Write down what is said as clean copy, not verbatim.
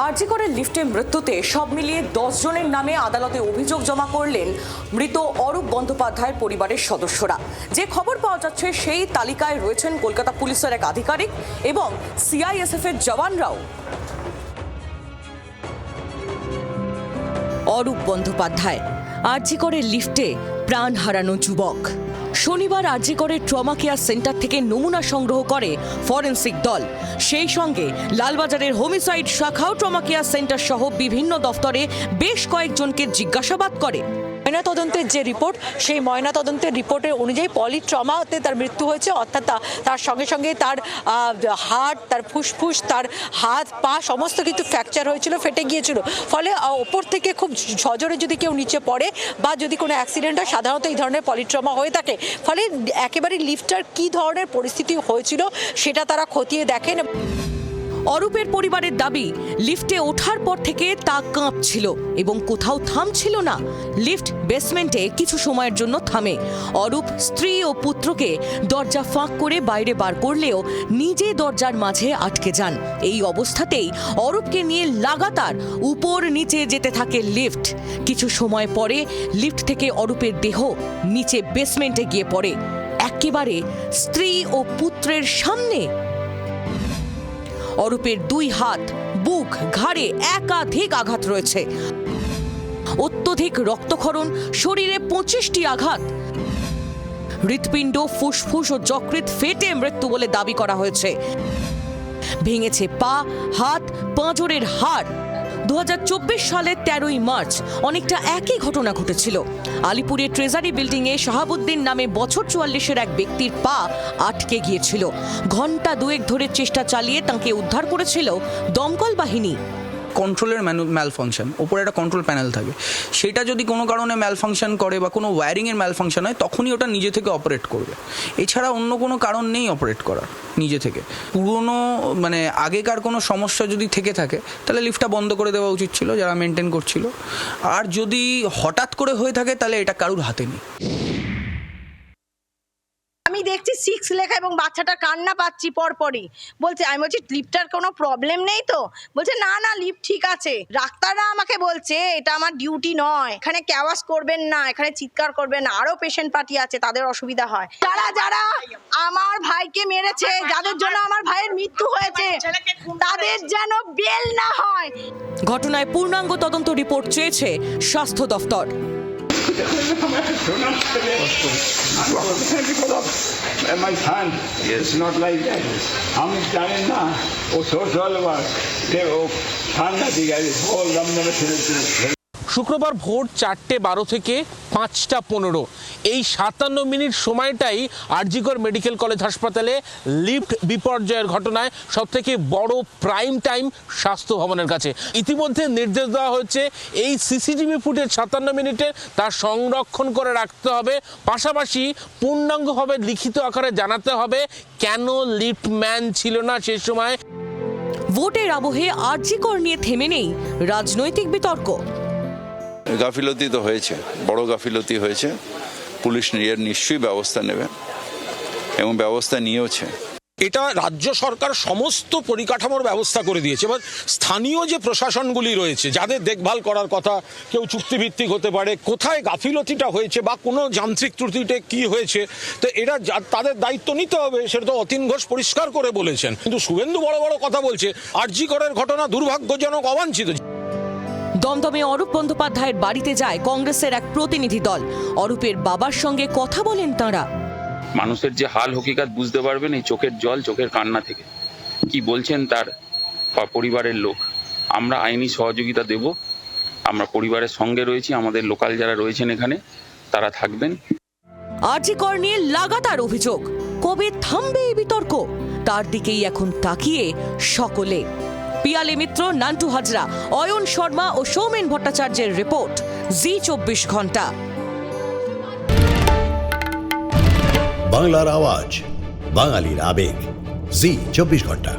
আরজি করে লিফটে মৃত্যুতে সব মিলিয়ে 10 জনের নামে আদালতে অভিযোগ জমা করলেন মৃত অরূপ বন্দ্যোপাধ্যায়ের পরিবারের সদস্যরা। যে খবর পাওয়া যাচ্ছে সেই তালিকায় রয়েছেন কলকাতা পুলিশের এক আধিকারিক এবং সিআইএসএফ এর জওয়ানরাও। অরূপ বন্দ্যোপাধ্যায়, আরজি করে লিফটে প্রাণ হারানো যুবক। শনিবার আরজি করে ট্রমা কেয়ার সেন্টার থেকে নমুনা সংগ্রহ করে ফরেন্সিক দল। সেই সঙ্গে লালবাজারের হোমিসাইড শাখাও ট্রমা কেয়ার সেন্টার সহ বিভিন্ন দফতরে বেশ কয়েকজনকে জিজ্ঞাসাবাদ করে। ময়নাতদন্তের যে রিপোর্ট, সেই ময়নাতদন্তের রিপোর্টের অনুযায়ী পলিট্রমাতে তার মৃত্যু হয়েছে, অর্থাৎ তার সঙ্গে সঙ্গে তার হার্ট, তার ফুসফুস, তার হাত পা সমস্ত কিছু ফ্র্যাকচার হয়েছিল, ফেটে গিয়েছিল। ফলে ওপর থেকে খুব সজোরে যদি কেউ নিচে পড়ে বা যদি কোনো অ্যাক্সিডেন্ট হয়, সাধারণত এই ধরনের পলিট্রমা হয়ে থাকে। ফলে একেবারে লিফটার কী ধরনের পরিস্থিতি হয়েছিল সেটা তারা খতিয়ে দেখেন। অরূপের পরিবারের দাবি, লিফটে ওঠার পর থেকে তা কাঁপছিল এবং কোথাও থামছিল না। লিফট বেসমেন্টে কিছু সময়ের জন্য থামে। অরূপ স্ত্রী ও পুত্রকে দরজা ফাঁক করে বাইরে বার করলেও নিজে দরজার মাঝে আটকে যান। এই অবস্থাতেই অরূপকে নিয়ে লাগাতার উপর নিচে যেতে থাকে লিফট। কিছু সময় পরে লিফট থেকে অরূপের দেহ নিচে বেসমেন্টে গিয়ে পড়ে, একেবারে স্ত্রী ও পুত্রের সামনে। অরূপের 2 হাত, বুক, ঘাড়ে একাধিক আঘাত রয়েছে। অত্যধিক রক্তক্ষরণ, শরীরে 25টি আঘাত। হৃৎপিণ্ড, ফুসফুস ও যকৃৎ ফেটে মৃত্যু বলে দাবি করা হয়েছে। ভেঙেছে পা, হাত, পাঁজরের হাড়। 2024 সালের 13ই মার্চ অনেকটা একই ঘটনা ঘটেছিল। আলিপুরের ট্রেজারি বিল্ডিংয়ে শাহাবুদ্দিন নামে বছর 44-এর এক ব্যক্তির পা আটকে গিয়েছিল। ঘন্টা 2 ধরে চেষ্টা চালিয়ে তাকে উদ্ধার করেছিল দমকল বাহিনী। কন্ট্রোলের ম্যালফাংশন, ওপরে একটা কন্ট্রোল প্যানেল থাকে, সেটা যদি কোনো কারণে ম্যালফাংশন করে বা কোনো ওয়্যারিংয়ের ম্যালফাংশন হয়, তখনই ওটা নিজে থেকে অপারেট করবে। এছাড়া অন্য কোনো কারণ নেই অপারেট করার নিজে থেকে। পুরনো আগেকার কোনো সমস্যা যদি থেকে থাকে তাহলে লিফটটা বন্ধ করে দেওয়া উচিত ছিল যারা মেনটেন করছিল। আর যদি হঠাৎ করে হয়ে থাকে তাহলে এটা কারুর হাতে নেই। আমি দেখছি 6 লেখা এবং বাচ্চাটার কান্না পাচ্ছি পরপরই। বলছে, আমি বলছি লিফটার কোনো প্রবলেম নেই তো? বলছে না না, লিফট ঠিক আছে। ডাক্তাররা আমাকে বলছে এটা আমার ডিউটি নয়, এখানে ক্যাওয়াস করবেন না, এখানে চিৎকার করবেন না, আরো পেশেন্ট পার্টি আছে, তাদের অসুবিধা হয়। যারা যারা আমার ভাইকে মেরেছে, যাদের জন্য আমার ভাইয়ের মৃত্যু হয়েছে, তাদের যেন বেল না হয়। ঘটনায় পূর্ণাঙ্গ তদন্ত রিপোর্ট চেয়েছে স্বাস্থ্য দফতর। My son, it's not like that. আমি জানেন না ও সোশ্যাল ওয়ার্ক ও সাংঘাতিক হোল দমদমে ছেড়েছিল। শুক্রবার ভোর 4:12 থেকে 5:15 এই 57 মিনিট সময়টাই আরজিকর মেডিকেল কলেজ হাসপাতালে লিফট বিপর্যয়ের ঘটনায় সবথেকে বড় প্রাইম টাইম স্বাস্থ্য ভবনের কাছে। ইতিমধ্যে নির্দেশ দেওয়া হয়েছে এই সিসিটিভি ফুটেজ 57 মিনিটে তা সংরক্ষণ করে রাখতে হবে, পাশাপাশি পূর্ণাঙ্গভাবে লিখিত আকারে জানাতে হবে কেন লিফটম্যান ছিল না সে সময়। ভোটের আবহে আরজিকর নিয়ে থেমে নেই রাজনৈতিক বিতর্ক। গাফিলতি তো হয়েছে, বড় গাফিলতি হয়েছে। পুলিশ এর নিশ্চয়ই ব্যবস্থা নেবে এবং ব্যবস্থা নিয়েওছে। এটা রাজ্য সরকার সমস্ত পরিকাঠামোর ব্যবস্থা করে দিয়েছে। এবার স্থানীয় যে প্রশাসনগুলি রয়েছে, যাদের দেখভাল করার কথা, কেউ চুক্তিভিত্তিক হতে পারে, কোথায় গাফিলতিটা হয়েছে বা কোনো যান্ত্রিক ত্রুটিতে কি হয়েছে, তো এটা তাদের দায়িত্ব নিতে হবে। সেটা তো অতীন ঘোষ পরিষ্কার করে বলেছেন। কিন্তু শুভেন্দু বড় বড় কথা বলছে। আরজি করের ঘটনা দুর্ভাগ্যজনক, অবাঞ্ছিত। দমদমে অরূপ বন্দ্যোপাধ্যায়ের বাড়িতে যায় কংগ্রেসের এক প্রতিনিধি দল। অরূপের বাবার সঙ্গে কথা বলেন তাঁরা। মানুষের যে হাল হকিকত বুঝতে পারবেন এই চোখের জল, চোখের কান্না থেকে। কি বলছেন তার পরিবারের লোক। আমরা আইনি সহযোগিতা দেব, আমরা পরিবারের সঙ্গে রয়েছি, আমাদের লোকাল যারা রয়েছেন এখানে তারা থাকবেন। আরজি কর নিয়ে লাগাতার অভিযোগ, কবে থামবে এই বিতর্ক? তার দিকেই এখন তাকিয়ে সকলে। পিয়ালে মিত্র, নান্টু হাজরা, অয়ন শর্মা ও সৌমেন ভট্টাচার্যের রিপোর্ট, জি 24 ঘন্টা। বাংলার আওয়াজ, বাঙালির আবেগ, জি 24 ঘন্টা।